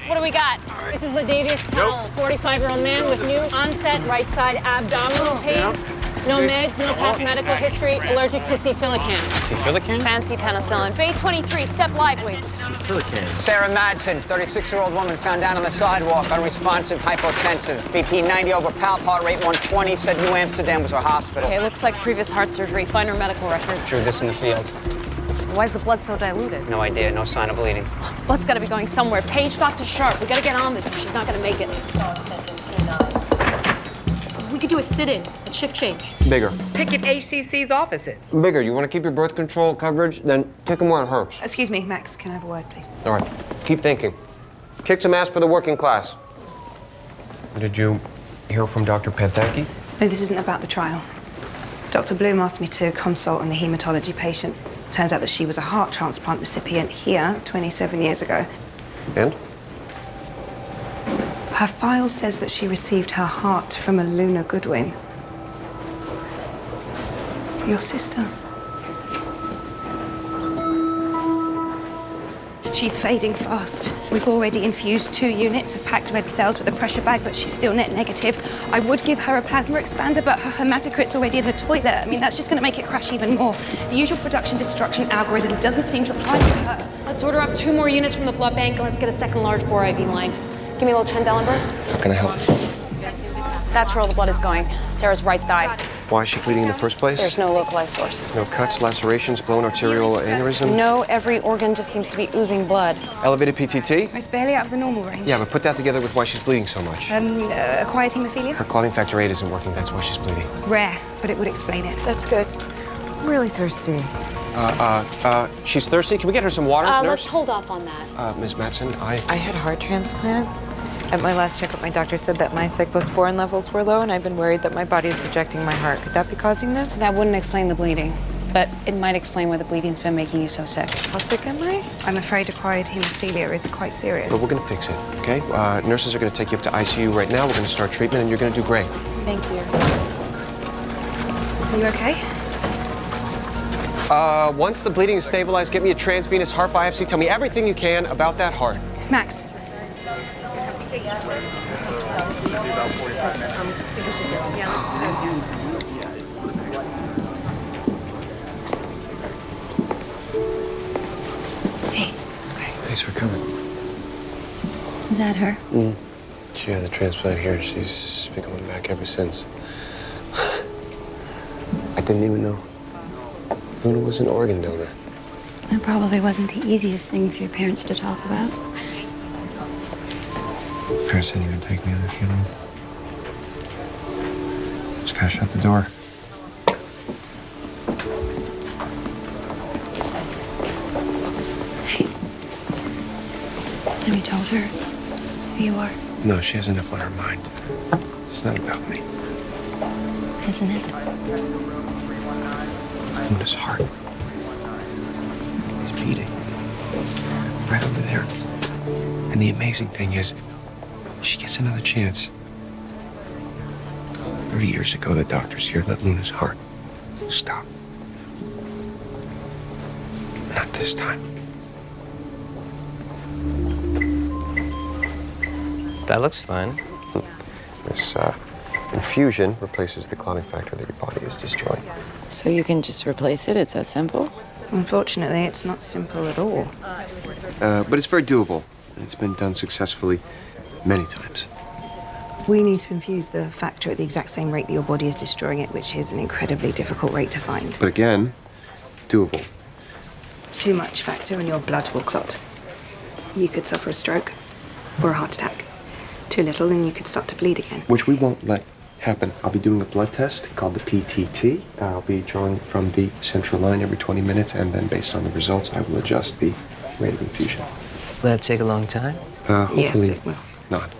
What do we got? This is Ladavius Powell, 45-year-old man with new onset right side abdominal pain. No meds, no past medical history, allergic to C-Filicam. C-Filicam? Fancy penicillin. Bay 23, step lively. C-Filicam. Sarah Madsen, 36-year-old woman found down on the sidewalk, unresponsive, hypotensive. BP 90 over palp, heart rate 120, said New Amsterdam was her hospital. Okay, looks like previous heart surgery. Find her medical records. Drew this in the field. Why is the blood so diluted? No idea, no sign of bleeding. The blood's got to be going somewhere. Page Dr. Sharpe. We got to get on this or she's not going to make it. We could do a sit-in, a shift change. Bigger. Pick at HCC's offices. Bigger. You want to keep your birth control coverage? Then kick them where it hurts. Excuse me, Max, can I have a word, please? All right. Keep thinking. Kick some ass for the working class. Did you hear from Dr. Pantaki? No, this isn't about the trial. Dr. Bloom asked me to consult on a hematology patient. Turns out that she was a heart transplant recipient here 27 years ago. And? Her file says that she received her heart from a Luna Goodwin. Your sister. She's fading fast. We've already infused 2 units of packed red cells with a pressure bag, but she's still net negative. I would give her a plasma expander, but her hematocrit's already in the toilet. I mean, that's just going to make it crash even more. The usual production-destruction algorithm doesn't seem to apply to her. Let's order up 2 more units from the blood bank and let's get a second large bore IV line. Give me a little Trendelenburg. How can I help? That's where all the blood is going. Sarah's right thigh. Why is she bleeding in the first place? There's no localized source. No cuts, lacerations, blown arterial aneurysm? No, every organ just seems to be oozing blood. Elevated PTT? It's barely out of the normal range. Yeah, but put that together with why she's bleeding so much. Acquired hemophilia? Her clotting factor 8 isn't working, that's why she's bleeding. Rare, but it would explain it. That's good. I'm really thirsty. She's thirsty. Can we get her some water, nurse? Let's hold off on that. Ms. Madsen, I had heart transplant. At my last checkup, my doctor said that my cyclosporin levels were low, and I've been worried that my body is rejecting my heart. Could that be causing this? That wouldn't explain the bleeding, but it might explain why the bleeding's been making you so sick. How sick am I? I'm afraid acquired hemophilia is quite serious. But we're going to fix it, okay? Nurses are going to take you up to ICU right now. We're going to start treatment, and you're going to do great. Thank you. Are you okay? Once the bleeding is stabilized, get me a transvenous heart biopsy. Tell me everything you can about that heart. Max. Hey. Thanks for coming. Is that her? She had the transplant here. She's been coming back ever since. I didn't even know Luna was an organ donor. It probably wasn't the easiest thing for your parents to talk about. Parents didn't even take me to the funeral. Just gotta shut the door. Hey, have you told her who you are? No, she has enough on her mind. It's not about me. Isn't it? Luna's heart is beating right over there. And the amazing thing is, she gets another chance. 30 years ago, the doctors here let Luna's heart stop. Not this time. That looks fine. This infusion replaces the clotting factor that your body is destroying. So you can just replace it? It's that simple? Unfortunately, it's not simple at all. But it's very doable. It's been done successfully many times. We need to infuse the factor at the exact same rate that your body is destroying it, which is an incredibly difficult rate to find. But again, doable. Too much factor and your blood will clot. You could suffer a stroke or a heart attack. Too little and you could start to bleed again. Which we won't let happen. I'll be doing a blood test called the PTT. I'll be drawing from the central line every 20 minutes, and then based on the results, I will adjust the rate of infusion. Will that take a long time? Hopefully Yes, it will. not.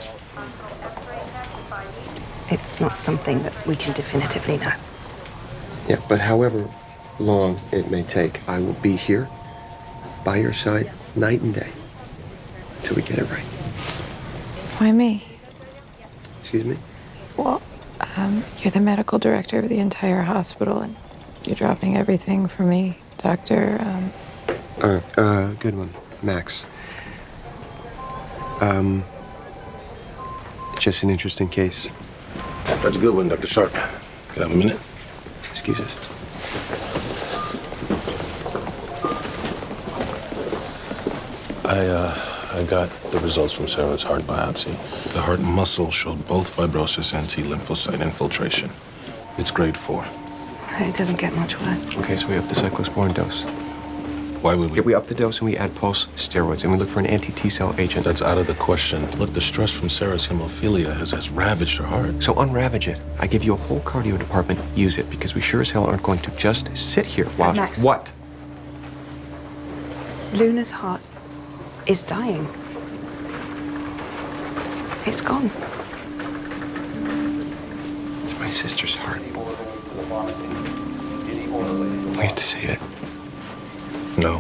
It's not something that we can definitively know. Yeah, but however long it may take, I will be here by your side night and day until we get it right. Why me? Excuse me? Well, you're the medical director of the entire hospital, and you're dropping everything for me, Doctor, Goodwin, Max. Just an interesting case. Dr. Goodwin, Dr. Sharpe. Can I have a minute? Excuse us. I got the results from Sarah's heart biopsy. The heart muscle showed both fibrosis and T lymphocyte infiltration. It's grade 4. It doesn't get much worse. Okay, so we up the cyclosporin dose. Why would we? Yeah, we up the dose and we add pulse steroids and we look for an anti-T cell agent. That's out of the question. Look, the stress from Sarah's hemophilia has ravaged her heart. So unravage it. I give you a whole cardio department. Use it because we sure as hell aren't going to just sit here while... Max. What? Luna's heart is dying. It's gone. It's my sister's heart. We have to save it. No.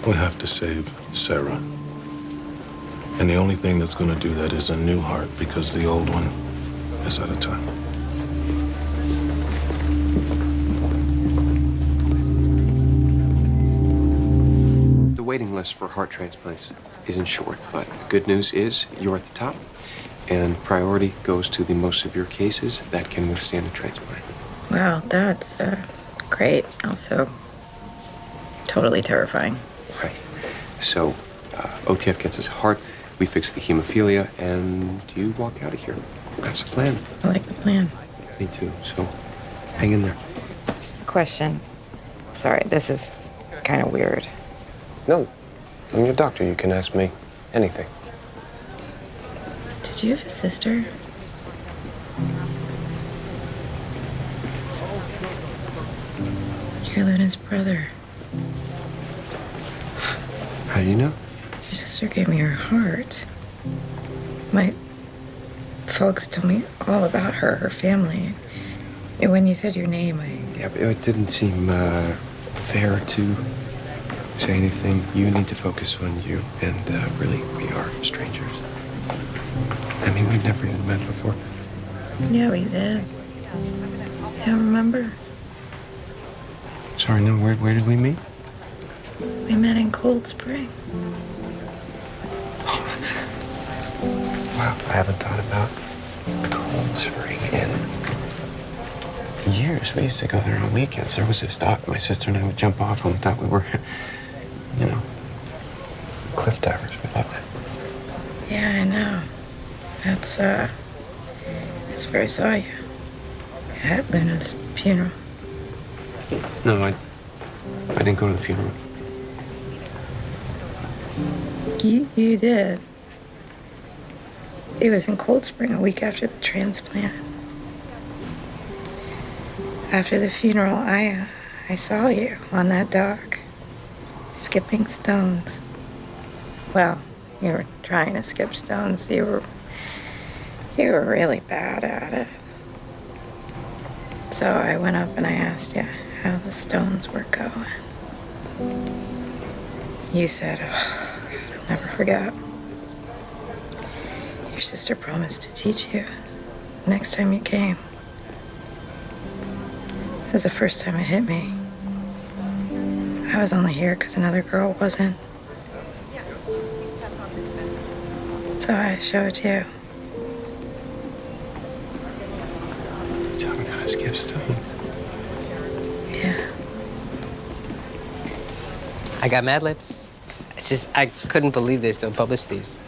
We have to save Sarah. And the only thing that's going to do that is a new heart because the old one is out of time. The waiting list for heart transplants isn't short, but the good news is you're at the top, and priority goes to the most severe cases that can withstand a transplant. Wow, that's great. Also, totally terrifying. Right. So, OTF gets his heart, we fix the hemophilia, and you walk out of here. That's the plan. I like the plan. Me too, so hang in there. Question. Sorry, this is kind of weird. No, I'm your doctor. You can ask me anything. Did you have a sister? You're Luna's brother. How do you know? Your sister gave me her heart. My folks told me all about her family. And when you said your name, Yeah, but it didn't seem fair to say anything. You need to focus on you, and really, we are strangers. I mean, we've never even met before. Yeah, we did. You don't remember? Sorry, no, where did we meet? We met in Cold Spring. Wow, I haven't thought about Cold Spring in years. We used to go there on weekends. There was this dock my sister and I would jump off when we thought we were, you know, cliff divers. We loved it. Yeah, I know. That's where I saw you. At Luna's funeral. No, I didn't go to the funeral. You did. It was in Cold Spring a week after the transplant. After the funeral, I saw you on that dock, skipping stones. Well, you were trying to skip stones. You were really bad at it. So I went up and I asked you how the stones were going. You said, oh, I'll never forget. Your sister promised to teach you next time you came. It was the first time it hit me. I was only here because another girl wasn't. So I showed you. You taught me how to skip stones. Yeah. I got Mad Libs. I couldn't believe they still published these.